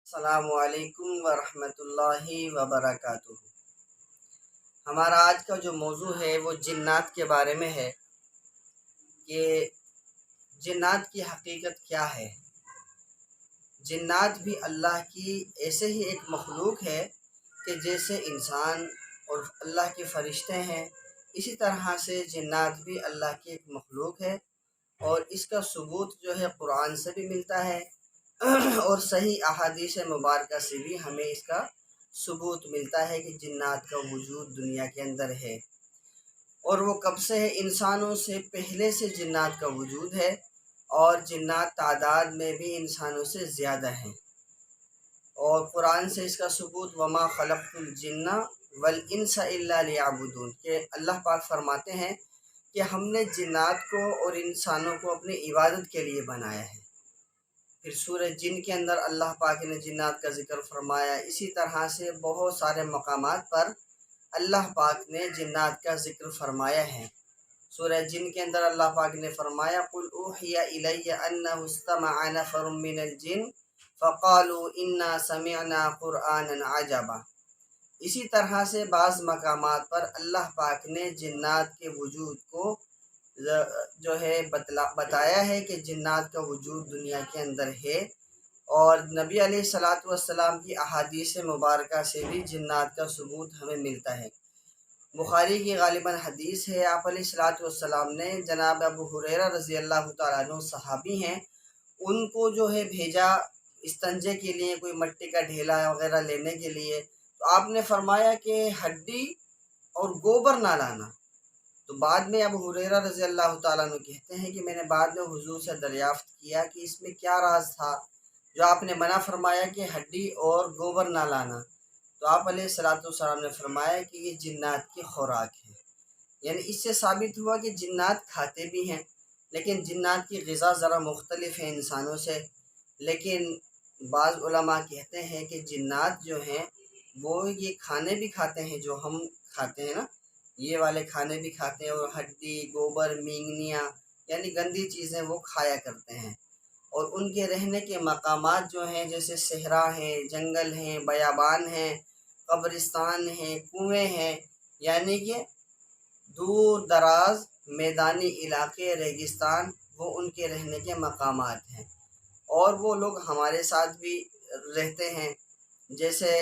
السلام علیکم ورحمۃ اللہ وبرکاتہ۔ ہمارا آج کا جو موضوع ہے وہ جنات کے بارے میں ہے کہ جنات کی حقیقت کیا ہے۔ جنات بھی اللہ کی ایسے ہی ایک مخلوق ہے کہ جیسے انسان اور اللہ کے فرشتے ہیں، اسی طرح سے جنات بھی اللہ کی ایک مخلوق ہے، اور اس کا ثبوت جو ہے قرآن سے بھی ملتا ہے اور صحیح احادیث مبارکہ سے بھی ہمیں اس کا ثبوت ملتا ہے کہ جنات کا وجود دنیا کے اندر ہے، اور وہ کب سے ہے؟ انسانوں سے پہلے سے جنات کا وجود ہے، اور جنات تعداد میں بھی انسانوں سے زیادہ ہیں، اور قرآن سے اس کا ثبوت وما خلقت الجن والانس الا لیعبدون کہ اللہ پاک فرماتے ہیں کہ ہم نے جنات کو اور انسانوں کو اپنی عبادت کے لیے بنایا ہے۔ پھر سورہ جن کے اندر اللہ پاک نے جنات کا ذکر فرمایا، اسی طرح سے بہت سارے مقامات پر اللہ پاک نے جنات کا ذکر فرمایا ہے۔ سورہ جن کے اندر اللہ پاک نے فرمایا قُلْ أُوحِيَ إِلَيَّ أَنَّهُ اسْتَمَعَ نَفَرٌ مِّنَ الْجِنِّ فَقَالُوا إِنَّا سَمِعْنَا قُرْآنًا عَجَبًا۔ اسی طرح سے بعض مقامات پر اللہ پاک نے جنات کے وجود کو جو ہے بتایا ہے کہ جنات کا وجود دنیا کے اندر ہے، اور نبی علیہ الصلاۃ والسلام کی احادیث مبارکہ سے بھی جنات کا ثبوت ہمیں ملتا ہے۔ بخاری کی غالباً حدیث ہے، آپ علیہ الصلاۃ والسلام نے جناب ابو ہریرہ رضی اللہ تعالیٰ عنہ صحابی ہیں، ان کو جو ہے بھیجا استنجے کے لیے، کوئی مٹی کا ڈھیلا وغیرہ لینے کے لیے، تو آپ نے فرمایا کہ ہڈی اور گوبر نہ لانا۔ تو بعد میں ابو ہریرہ رضی اللہ تعالیٰ عنہ کہتے ہیں کہ میں نے بعد میں حضور سے دریافت کیا کہ اس میں کیا راز تھا جو آپ نے منع فرمایا کہ ہڈی اور گوبر نہ لانا۔ تو آپ علیہ الصلاۃ والسلام نے فرمایا کہ یہ جنات کی خوراک ہے، یعنی اس سے ثابت ہوا کہ جنات کھاتے بھی ہیں، لیکن جنات کی غذا ذرا مختلف ہے انسانوں سے۔ لیکن بعض علماء کہتے ہیں کہ جنات جو ہیں وہ یہ کھانے بھی کھاتے ہیں جو ہم کھاتے ہیں نا، یہ والے کھانے بھی کھاتے ہیں، اور ہڈی، گوبر، مینگنیاں یعنی گندی چیزیں وہ کھایا کرتے ہیں۔ اور ان کے رہنے کے مقامات جو ہیں جیسے صحرا ہیں، جنگل ہیں، بیابان ہیں، قبرستان ہیں، کنویں ہیں، یعنی کہ دور دراز میدانی علاقے، ریگستان، وہ ان کے رہنے کے مقامات ہیں۔ اور وہ لوگ ہمارے ساتھ بھی رہتے ہیں، جیسے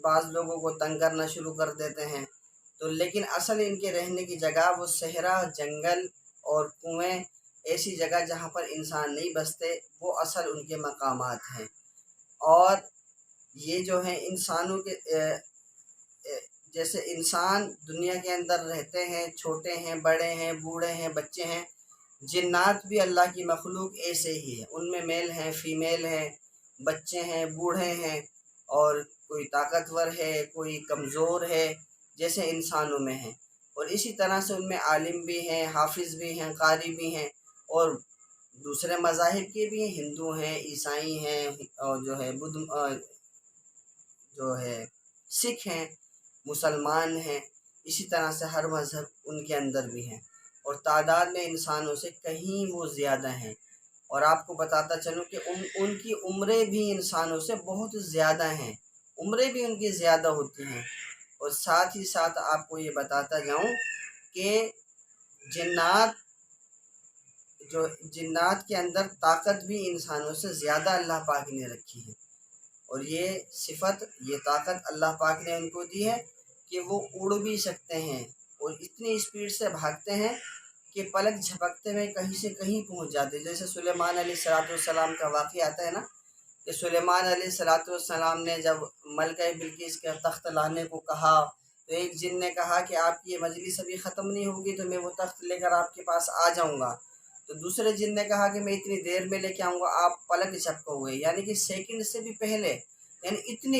بعض لوگوں کو تنگ کرنا شروع کر دیتے ہیں، تو لیکن اصل ان کے رہنے کی جگہ وہ صحرا، جنگل اور کنویں، ایسی جگہ جہاں پر انسان نہیں بستے، وہ اصل ان کے مقامات ہیں۔ اور یہ جو ہیں انسانوں کے جیسے انسان دنیا کے اندر رہتے ہیں، چھوٹے ہیں، بڑے ہیں، بوڑھے ہیں، بچے ہیں، جنات بھی اللہ کی مخلوق ایسے ہی ہے، ان میں میل ہیں، فیمیل ہیں، بچے ہیں، بوڑھے ہیں، اور کوئی طاقتور ہے، کوئی کمزور ہے، جیسے انسانوں میں ہیں۔ اور اسی طرح سے ان میں عالم بھی ہیں، حافظ بھی ہیں، قاری بھی ہیں، اور دوسرے مذاہب کے بھی ہیں، ہندو ہیں، عیسائی ہیں، اور جو ہے بدھ جو ہے سکھ ہیں، مسلمان ہیں، اسی طرح سے ہر مذہب ان کے اندر بھی ہیں، اور تعداد میں انسانوں سے کہیں وہ زیادہ ہیں۔ اور آپ کو بتاتا چلوں کہ ان کی عمریں بھی انسانوں سے بہت زیادہ ہیں، عمریں بھی ان کی زیادہ ہوتی ہیں۔ اور ساتھ ہی ساتھ آپ کو یہ بتاتا جاؤں کہ جنات کے اندر طاقت بھی انسانوں سے زیادہ اللہ پاک نے رکھی ہے، اور یہ صفت، یہ طاقت اللہ پاک نے ان کو دی ہے کہ وہ اڑ بھی سکتے ہیں، اور اتنی اسپیڈ سے بھاگتے ہیں کہ پلک جھپکتے میں کہیں سے کہیں پہنچ جاتے ہیں۔ جیسے سلیمان علیہ السلام کا واقعہ آتا ہے نا، کہ سلیمان علیہ السلام نے جب ملکہ بلقیس کا تخت لانے کو کہا، تو ایک جن نے کہا کہ آپ کی یہ مجلس ابھی ختم نہیں ہوگی تو میں وہ تخت لے کر آپ کے پاس آ جاؤں گا۔ تو دوسرے جن نے کہا کہ میں اتنی دیر میں لے کے آؤں گا، آپ پلک جھپکو گے، یعنی کہ سیکنڈ سے بھی پہلے، یعنی اتنی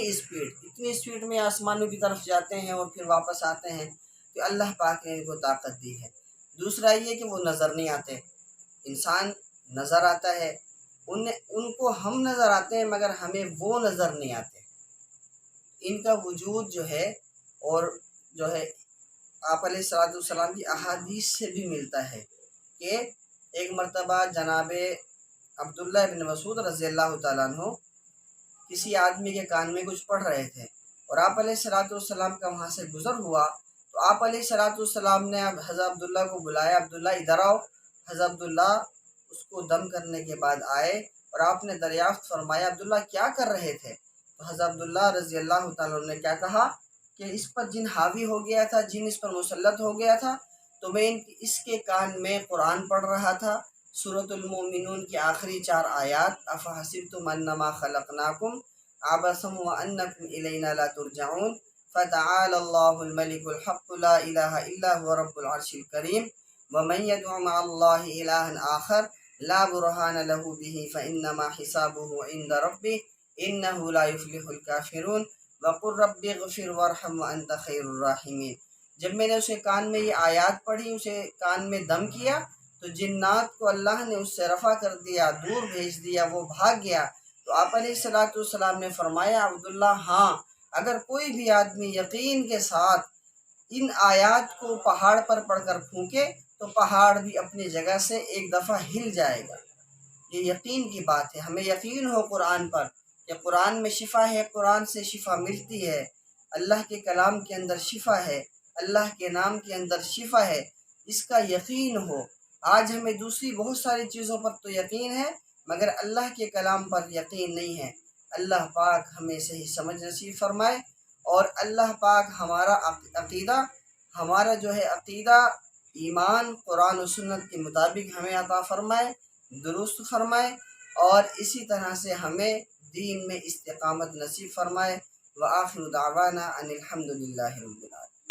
اسپیڈ میں آسمانوں کی طرف جاتے ہیں اور پھر واپس آتے ہیں، کہ اللہ پاک نے ان کو طاقت دی ہے۔ دوسرا یہ کہ وہ نظر نہیں آتے، انسان نظر آتا ہے، ان کو ہم نظر آتے ہیں مگر ہمیں وہ نظر نہیں آتے۔ ان کا وجود جو ہے، اور جو ہے آپ علیہ السلام کی احادیث سے بھی ملتا ہے کہ ایک مرتبہ جناب عبداللہ ابن مسعود رضی اللہ تعالیٰ عنہ کسی آدمی کے کان میں کچھ پڑھ رہے تھے اور آپ علیہ الصلوۃ والسلام کا وہاں سے گزر ہوا، تو آپ علیہ الصلوۃ والسلام نے اب حضرت عبداللہ کو بلایا، عبداللہ ادھر آؤ۔ حضرت عبداللہ اس کو دم کرنے کے بعد آئے اور آپ نے دریافت فرمایا عبداللہ کیا کر رہے تھے؟ تو حضرت عبداللہ رضی اللہ تعالیٰ عنہ نے کیا کہا کہ اس پر جن حاوی ہو گیا تھا، جن اس پر مسلط ہو گیا تھا، تو میں اس کے کان میں قرآن پڑھ رہا تھا، سورۃ المؤمنون کی آخری 4 آیات، افحسبتم انما خلقناکم عبثا وانکم الینا لا ترجعون فتعالى الله الملك الحق لا الہ الا هو رب العرش الکریم ومن يدع مع الله الها آخر لا برهان له به فانما حسابه عند ربه انه لا يفلح الكافرون وقل رب اغفر وارحم وانت خیر الراحمین۔ جب میں نے اسے کان میں یہ آیات پڑھی، اسے کان میں دم کیا، تو جنات کو اللہ نے اس سے رفع کر دیا، دور بھیج دیا، وہ بھاگ گیا۔ تو آپ علیہ الصلوۃ والسلام نے فرمایا عبداللہ ہاں، اگر کوئی بھی آدمی یقین کے ساتھ ان آیات کو پہاڑ پر پڑھ کر پھونکے تو پہاڑ بھی اپنی جگہ سے ایک دفعہ ہل جائے گا۔ یہ یقین کی بات ہے، ہمیں یقین ہو قرآن پر کہ قرآن میں شفا ہے، قرآن سے شفا ملتی ہے، اللہ کے کلام کے اندر شفا ہے، اللہ کے نام کے اندر شفا ہے، اس کا یقین ہو۔ آج ہمیں دوسری بہت ساری چیزوں پر تو یقین ہے مگر اللہ کے کلام پر یقین نہیں ہے۔ اللہ پاک ہمیں صحیح سمجھ نصیب فرمائے اور اللہ پاک ہمارا عقیدہ، ہمارا جو ہے عقیدہ ایمان قرآن و سنت کے مطابق ہمیں عطا فرمائے، درست فرمائے اور اسی طرح سے ہمیں دین میں استقامت نصیب فرمائے۔ وآخر دعوانا ان الحمد للہ رب العالمین۔